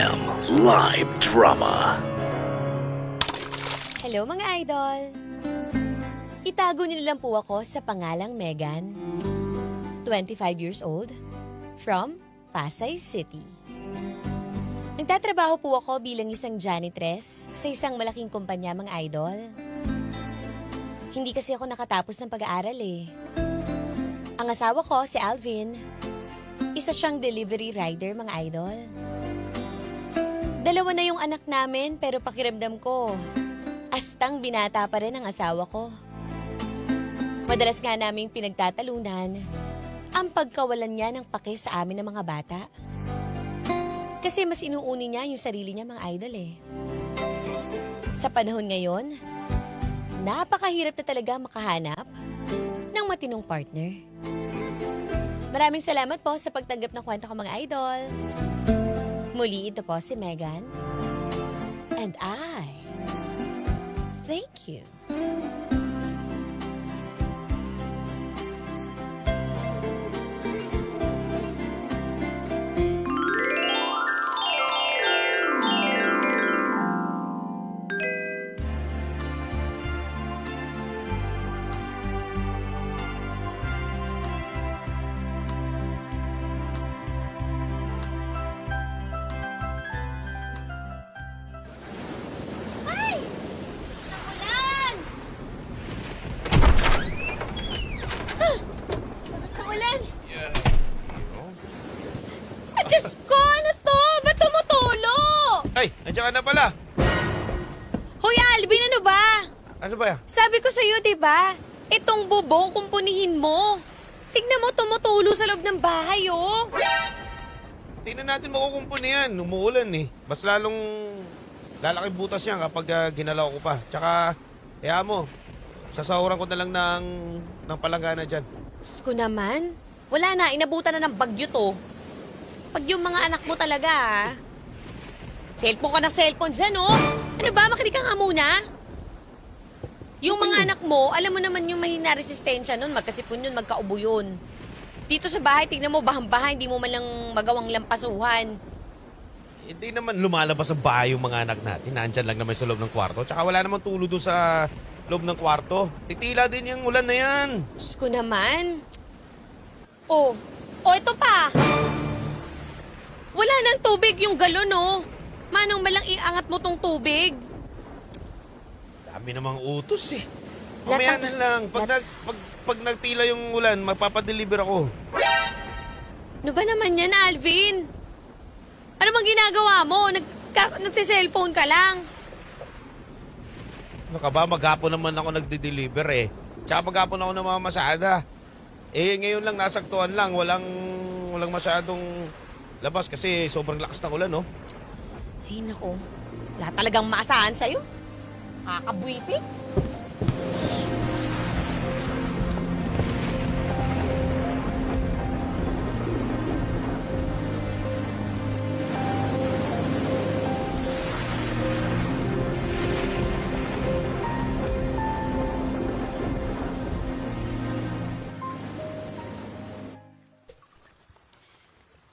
FM Live Drama. Hello mga idol! Itago niyo lang po ako sa pangalang Megan. 25 years old, from Pasay City. Nagtatrabaho po ako bilang isang janitress sa isang malaking kumpanya mga idol. Hindi kasi ako nakatapos ng pag-aaral eh. Ang asawa ko si Alvin, isa siyang delivery rider mga idol. Dalawa na yung anak namin pero pakiramdam ko, astang binata pa rin ang asawa ko. Madalas nga naming pinagtatalunan ang pagkawalan niya ng pake sa amin ng mga bata. Kasi mas inuuni niya yung sarili niya mga idol eh. Sa panahon ngayon, napakahirap na talaga makahanap ng matinong partner. Maraming salamat po sa pagtanggap ng kwento ko mga idol. Muli ito po si Megan. And I thank you. Diyos ko! Ano to? Ba't tumutulo? Ay, nandiyan ka na pala. Hoy Alvin, ano ba? Ano ba yan? Sabi ko sa'yo, diba? Itong bubong kumpunihin mo. Tignan mo, tumutulo sa loob ng bahay, oh. Tingnan natin makukumpuni yan. Umuulan eh. Mas lalong lalaki butas yan kapag ginalaw ko pa. Tsaka, kaya mo, sasahuran ko na lang ng palanggana dyan. Diyos ko naman. Wala na, inabutan na ng bagyo to. Pag yung mga anak mo talaga, ah. Cellphone ka na cellphone dyan, oh. Ano ba? Makinig ka nga muna. Yung mga anak mo, alam mo naman yung mahina resistensya nun, magkasipon yun, magkaubo yun. Dito sa bahay, tignan mo, bahang-bahay, hindi mo man lang magawang lampasuhan. Hindi naman lumalabas ang bahay yung mga anak natin. Nandyan lang naman sa loob ng kwarto. Tsaka wala naman tulo doon sa loob ng kwarto. Titila din yung ulan na yan. Diyos ko naman. Oh, ito pa. Wala nang tubig yung galon, oh. Manong malang iangat mo tong tubig. Dami namang utos eh. Mamaya na lang. Pag nagtila yung ulan, magpapadeliver ako. Ano ba naman yan, Alvin? Ano bang ginagawa mo? Nagsiselfone ka lang. Ano ka ba? Maghapon naman ako nagde-deliver eh. Tsaka maghapon ako namamasada. Eh ngayon lang nasaktuhan lang. Walang masyadong labas kasi sobrang lakas ng ulan, no? Ay, naku. Wala talagang maasahan sa'yo. Kakabwisit.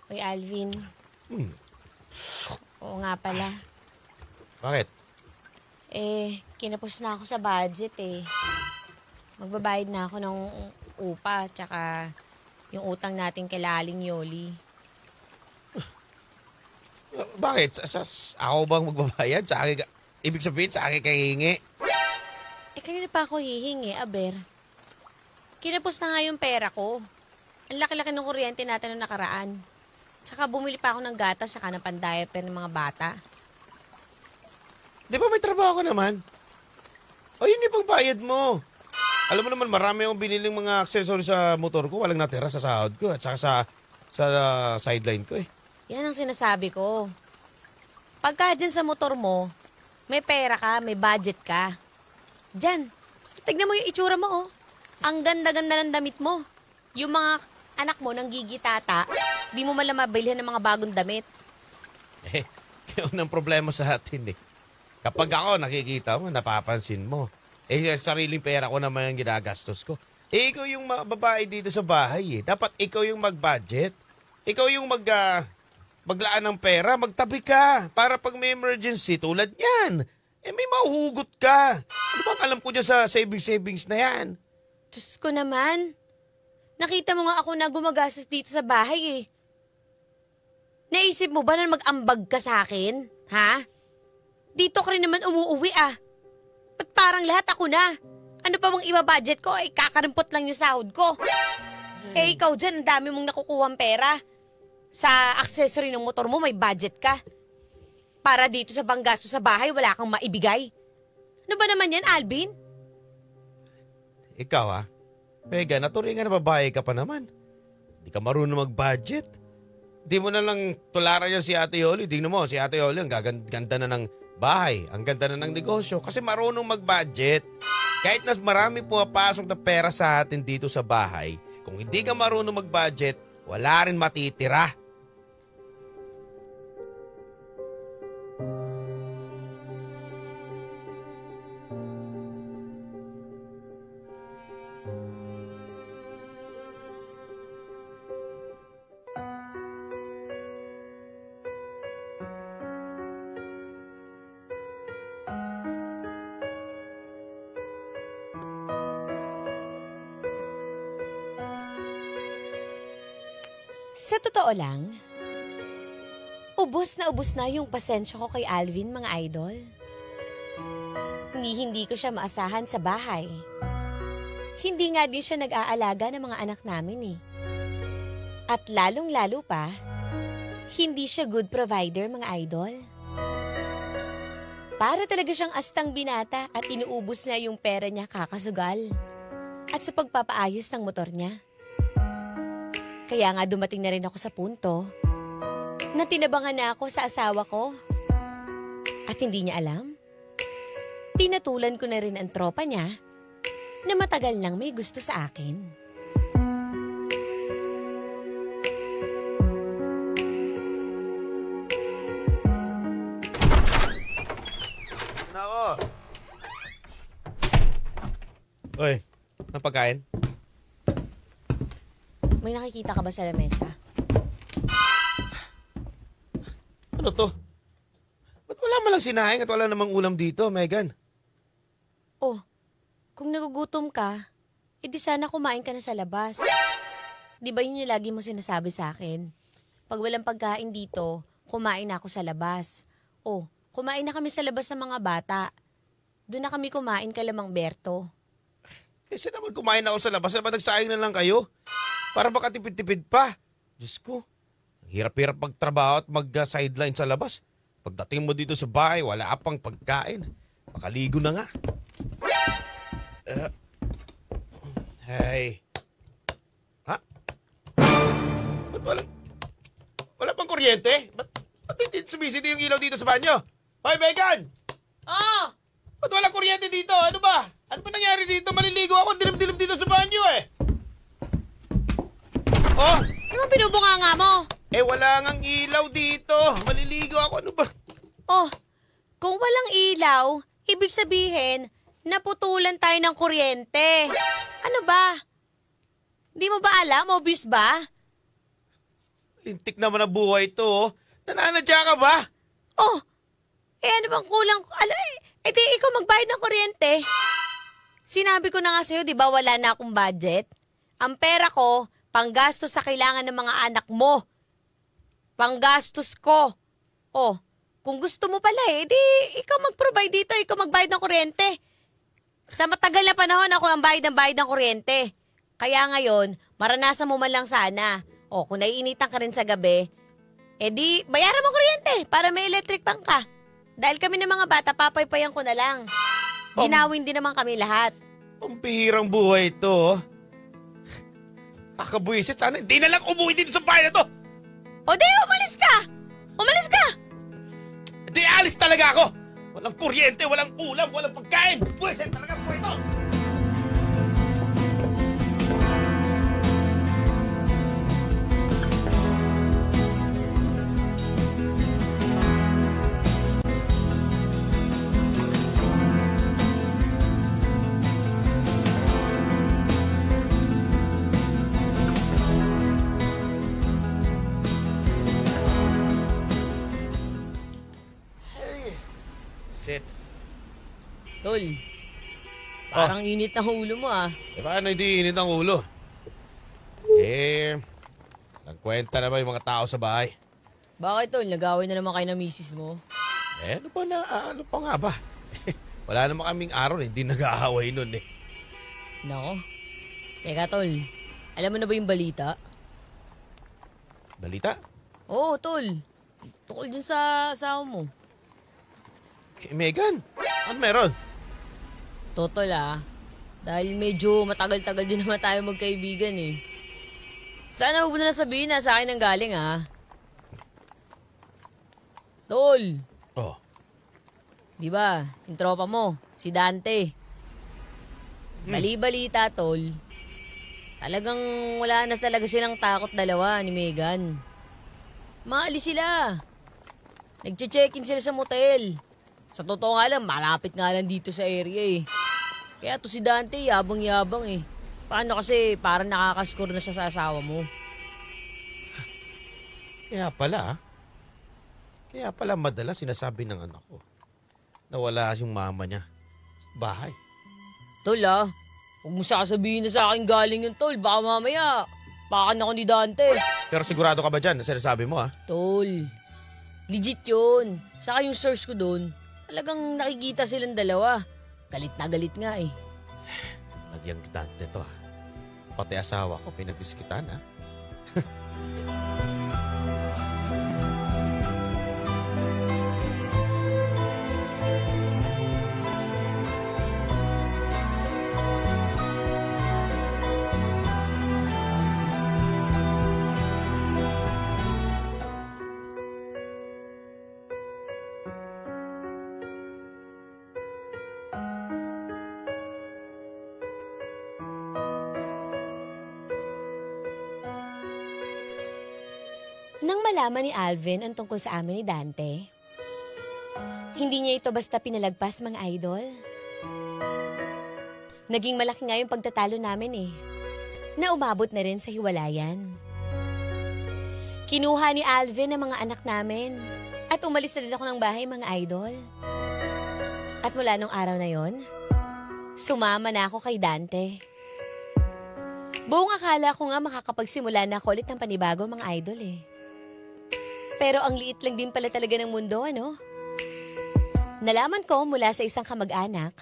Uy, Alvin. Oo nga pala. Bakit? Kinapos na ako sa budget eh. Magbabayad na ako ng upa, tsaka yung utang natin kay Laling Yoli. Bakit? Ako bang magbabayad? Sa akin, ibig sabihin sa akin kay hingi? Kanina pa ako hihingi, aber. Kinapos na nga yung pera ko. Ang laki-laki ng kuryente natin noong nakaraan. Tsaka bumili pa ako ng gatas saka ng pan-diaper ng mga bata. Di ba may trabaho ka naman? O yun yung pagbayad mo. Alam mo naman, marami akong biniling mga accessories sa motor ko. Walang natira sa sahod ko at saka sa sideline ko eh. Yan ang sinasabi ko. Pagka dyan sa motor mo, may pera ka, may budget ka. Dyan, tignan mo yung itsura mo, oh. Ang ganda-ganda ng damit mo. Yung mga anak mo nang gigitata, di mo malang mabilhan ng mga bagong damit. Yun ang problema sa atin eh. Kapag ako nakikita mo, napapansin mo. Sariling pera ko naman ang ginagastos ko. Ikaw yung babae dito sa bahay eh. Dapat ikaw yung mag-budget. Ikaw yung maglaan ng pera, magtabi ka. Para pag may emergency tulad yan, may mahuhugot ka. Ano bang alam ko dyan sa savings na yan? Diyos ko naman. Nakita mo nga ako na gumagastos dito sa bahay eh. Naisip mo ba na mag-ambag ka sa akin? Ha? Dito ka rin naman umuuwi ah. Ba't parang lahat ako na? Ano pa bang iba-budget ko? Ay kakarampot lang yung sahod ko. Eh ikaw dyan, ang dami mong nakukuhang pera. Sa accessory ng motor mo, may budget ka. Para dito sa panggasto sa bahay, wala kang maibigay. Ano ba naman yan, Alvin? Ikaw Megan, naturingan na babae ka pa naman. Di ka marunong mag-budget. Di mo na lang tularan yan si Ate Yoli. Tingnan mo, si Ate Yoli ang ganda na ng bahay. Ang ganda na ng negosyo. Kasi marunong mag-budget. Kahit na marami pumapasok na pera sa atin dito sa bahay, kung hindi ka marunong mag-budget, wala rin matitira. Sa totoo lang, ubos na yung pasensya ko kay Alvin, mga idol. Hindi ko siya maasahan sa bahay. Hindi nga din siya nag-aalaga ng mga anak namin eh. At lalong-lalo pa, hindi siya good provider, mga idol. Para talaga siyang astang binata at inuubos niya yung pera niya kakasugal. At sa pagpapaayos ng motor niya. Kaya nga dumating na rin ako sa punto na tinabangan na ako sa asawa ko. At hindi niya alam, pinatulan ko na rin ang tropa niya na matagal nang may gusto sa akin. Nako! Oy, ang pagkain? May nakikita ka ba sa lamesa? Ano to? Ba't wala malang sinaing at wala namang ulam dito, Megan? Oh, kung nagugutom ka, edi sana kumain ka na sa labas. Di ba yun yung lagi mo sinasabi sa akin? Pag walang pagkain dito, kumain na ako sa labas. Oh, kumain na kami sa labas ng mga bata. Doon na kami kumain kay Lamang Berto. Kasi naman kumain ako sa labas, naman nagsayang na lang kayo. Para makatipid-tipid pa. Diyos ko, ang hirap-hirap magtrabaho at mag-sideline sa labas. Pagdating mo dito sa bahay, wala pang pagkain. Makaligo na nga. Hey. Ha? Ba't wala pang kuryente? Ba't hindi sumisindi yung ilaw dito sa banyo? Hoy, Megan! Oh! Ba't walang kuryente dito? Ano ba? Ano ba nangyari dito? Maliligo ako. Dilim-dilim dito sa banyo eh. Oh! Ano ba binubunganga mo? Wala ngang ilaw dito. Maliligo ako. Ano ba? Oh, kung walang ilaw, ibig sabihin, naputulan tayo ng kuryente. Ano ba? Di mo ba alam? Obvious ba? Lintik naman ang buhay to. Oh. Nananadya ka ba? Oh, ano bang kulang? Di ikaw magbayad ng kuryente. Sinabi ko na nga sa'yo, di ba wala na akong budget? Ang pera ko, panggastos sa kailangan ng mga anak mo. Panggastos ko. Oh, kung gusto mo pala di ikaw mag-provide dito, ikaw magbayad ng kuryente. Sa matagal na panahon ako ang bayad ng kuryente. Kaya ngayon, maranasan mo man lang sana. Oh, kung naiinitan ka rin sa gabi, di bayaran mo kuryente para may electric pang ka. Dahil kami ng mga bata, papaypayan ko na lang. Ginawin din naman kami lahat. Pampihirang buhay to. Oh. Kakabuisit, sana hindi na lang umuwi dito sa bahay na to. O di, umalis ka! Umalis ka! Di alis talaga ako. Walang kuryente, walang ulam, walang pagkain. Buisit talaga buhay to. Sit. Tol, parang init ng ulo mo ah. Eh, paano hindi init ang ulo? Nagkwenta na ba yung mga tao sa bahay? Bakit tol, nag-away na naman kayo ng misis mo? Ano pa nga ba? Wala naman kaming araw hindi nag-aaway nun eh. Nako. Teka tol, alam mo na ba yung balita? Balita? Oo tol, tungkol dun sa asawa mo. Kay Megan? Ano meron? Totol ah, dahil medyo matagal-tagal din naman tayo magkaibigan eh. Sana huwag mo na sabihin na sa akin ang galing ah. Tol, Oh, di ba, yung tropa mo, si Dante. Bali-balita tol, talagang wala na talaga silang takot dalawa ni Megan. Maalis sila. Nagche-check-in sila sa motel. Sa totoo nga lang, malapit nga lang dito sa area eh. Kaya to si Dante, yabang-yabang eh. Paano kasi parang nakakascore na siya sa asawa mo? kaya pala. Kaya pala madalas sinasabi ng anak ko na wala yung mama niya sa bahay. Tol ah, huwag mo sasabihin na sa akin galing yung tol. Baka mamaya, pakan ako ni Dante. Pero sigurado ka ba dyan na sinasabi mo ha? Tol, legit yun. Saka yung source ko doon, talagang nakikita silang dalawa. Galit na galit nga eh. Nagyang Dante to ha. Pati asawa ko pinagdiskitan ha. Nang malaman ni Alvin ang tungkol sa amin ni Dante, hindi niya ito basta pinalagpas mga idol. Naging malaki nga yung pagtatalo namin eh, na umabot na rin sa hiwalayan. Kinuha ni Alvin ang mga anak namin at umalis na rin ako ng bahay mga idol. At mula nung araw na yon, sumama na ako kay Dante. Buong akala ko nga makakapagsimula na ako ulit ng panibago mga idol eh. Pero ang liit lang din pala talaga ng mundo, ano? Nalaman ko mula sa isang kamag-anak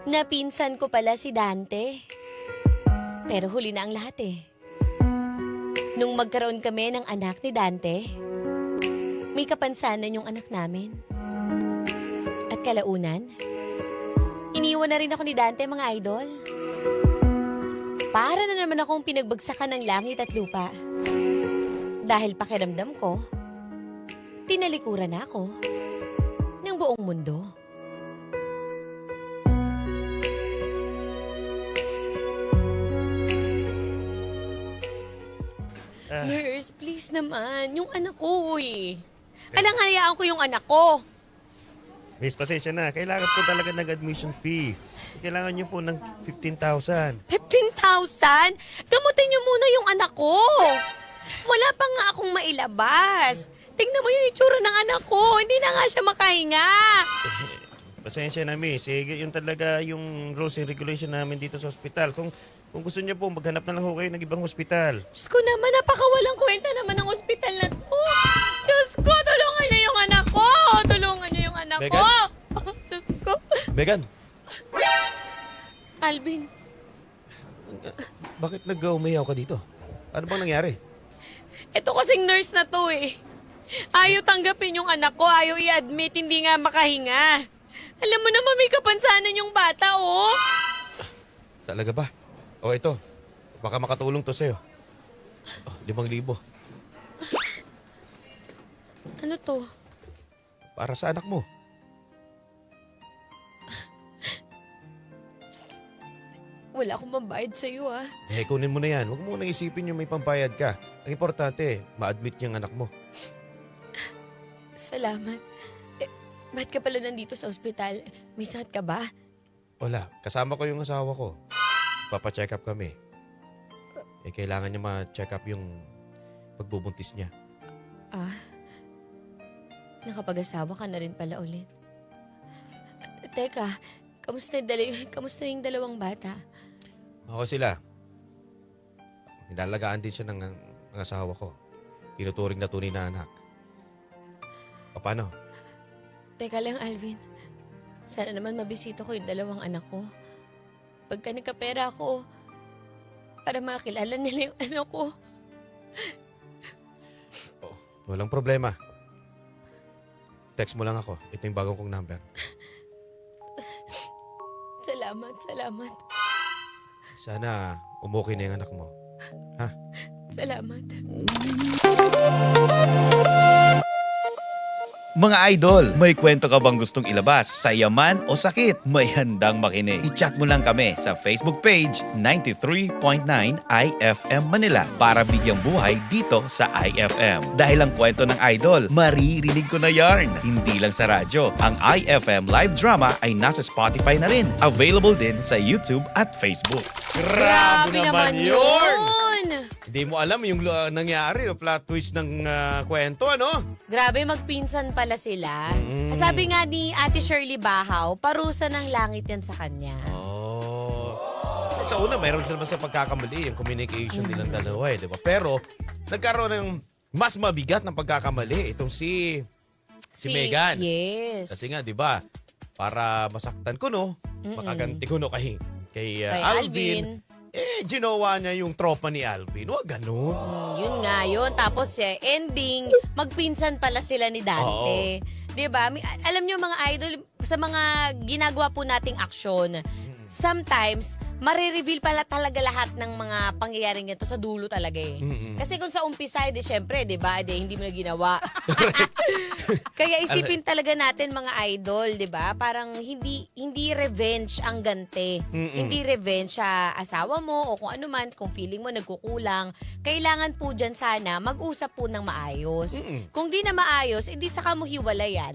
na pinsan ko pala si Dante. Pero huli na ang lahat eh. Nung magkaroon kami ng anak ni Dante, may kapansanan yung anak namin. At kalaunan, iniwan na rin ako ni Dante mga idol. Para na naman akong pinagbagsakan ng langit at lupa. Dahil pakiramdam ko, tinalikuran na ako ng buong mundo. Nurse, please naman. Yung anak ko eh. Alang hayaan ko yung anak ko. Miss, pasensya na. Kailangan po talaga ng admission fee. Kailangan niyo po ng 15,000. 15,000? Gamutin niyo muna yung anak ko. Wala pa nga akong mailabas. Tingnan mo yung itsura ng anak ko. Hindi na nga siya makahinga. Pasensya na, miss. Yun talaga yung rules and regulation namin dito sa ospital. Kung gusto niyo po, maghanap na lang ho kayo ng ibang ospital. Diyos ko naman, napakawalang kwenta naman ng ospital na to. Diyos ko, tulungan niyo yung anak ko. Tulungan niyo yung anak ko. Diyos ko. Megan, Alvin, bakit nag-umayaw ka dito? Ano bang nangyari? ito kasing nurse na to eh. Ayaw tanggapin yung anak ko, ayaw i-admit, hindi nga makahinga. Alam mo naman may kapansanan yung bata, oh. Talaga ba? O ito, baka makatulong to sa'yo. 5,000. Ano to? Para sa anak mo. Wala akong mambayad sa'yo, ah. Kunin mo na yan. Huwag mo nang isipin yung may pambayad ka. Ang importante, ma-admit niyang anak mo. Salamat. Ba't ka pala nandito sa ospital? May sakit ka ba? Wala, kasama ko yung asawa ko. Papa-check up kami. Kailangan niya ma-check up yung pagbubuntis niya. Nakapag-asawa ka na rin pala ulit. Teka, kamusta yung dalawang bata? Ako sila. Nilalagaan din siya ng asawa ko. Tinuturing na tunay na anak. O paano? Teka lang, Alvin. Sana naman mabisito ko yung dalawang anak ko. Pagka nagkapera ako, para makilala nila yung anak ko. Oh, walang problema. Text mo lang ako. Ito yung bagong kong number. Salamat. Sana umukay na yung anak mo. Ha? Salamat. Mga idol, may kwento ka bang gustong ilabas sa yaman o sakit? May handang makinig. I-chat mo lang kami sa Facebook page 93.9 IFM Manila para bigyang buhay dito sa IFM. Dahil ang kwento ng idol, maririnig ko na yarn. Hindi lang sa radyo. Ang IFM live drama ay nasa Spotify na rin. Available din sa YouTube at Facebook. Grabe naman yun! Hindi mo alam yung nangyari, yung plot twist ng kwento, ano? Grabe, magpinsan pala sila. Sabi nga ni Ate Shirley Bahaw, parusa ng langit yan sa kanya. Oh. Sa una, mayroon sila sa pagkakamali, yung communication nilang dalawa, di ba? Pero, nagkaroon ng mas mabigat ng pagkakamali. Itong si Megan. Yes. Kasi nga, di ba, para masaktan ko, no? Makaganti ko, no, kay Kay Alvin. Ginawa niya yung tropa ni Alvin. Wag ganun. Yun nga yun. Tapos ending, magpinsan pala sila ni Dante. 'Di ba? Alam niyo mga idol, sa mga ginagawa po nating aksyon, sometimes marireveal pala talaga lahat ng mga pangyayaring ganito sa dulo talaga eh. Kasi kung sa umpisa, syempre, 'di ba? Hindi mo na ginawa. Kaya isipin talaga natin mga idol, 'di ba? Parang hindi revenge ang ganti. Hindi revenge sa asawa mo o kung ano man, kung feeling mo nagkukulang. Kailangan po diyan sana mag-usap po ng maayos. Kung di na maayos, edi saka mo hiwalayan.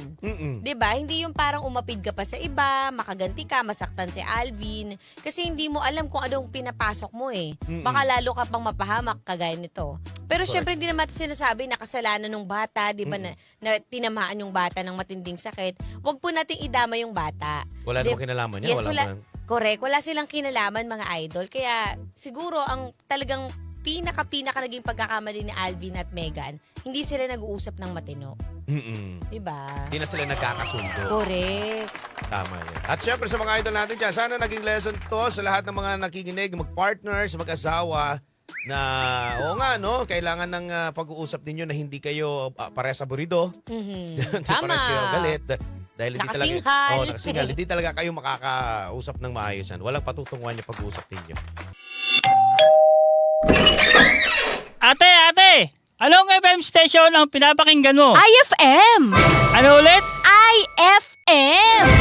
'Di ba? Hindi yung parang umapid ka pa sa iba, makaganti ka, masaktan si Alvin kasi hindi mo alam kung anong pinapasok mo eh. Baka lalo ka pang mapahamak kagaya nito. Pero syempre hindi naman sinasabi na kasalanan ng bata, 'di ba, na tinamaan yung bata ng matinding sakit. Huwag po nating idama yung bata. Wala namang kinalaman niya. Yes, wala. correct. Wala silang kinalaman mga idol. Kaya siguro ang talagang pinaka naging pagkakamali ni Alvin at Megan, hindi sila nag-uusap ng matino. Diba? Hindi na sila nagkakasundo. Correct. Tama yan. At syempre sa mga idol natin dyan, sana naging lesson to sa lahat ng mga nakikinig, mag-partners, mag-asawa, na oo nga, no? Kailangan ng pag-uusap ninyo na hindi kayo parehas aburido. Tama. Parehas kayo galit. Dahil hindi Nakasinghal. talaga, nakasinghal. Hindi talaga kayo makakausap ng maayos yan. Walang patutunguhan yung pag-uusap ninyo. Ate! Anong FM station ang pinapakinggan mo? IFM! Ano ulit? IFM!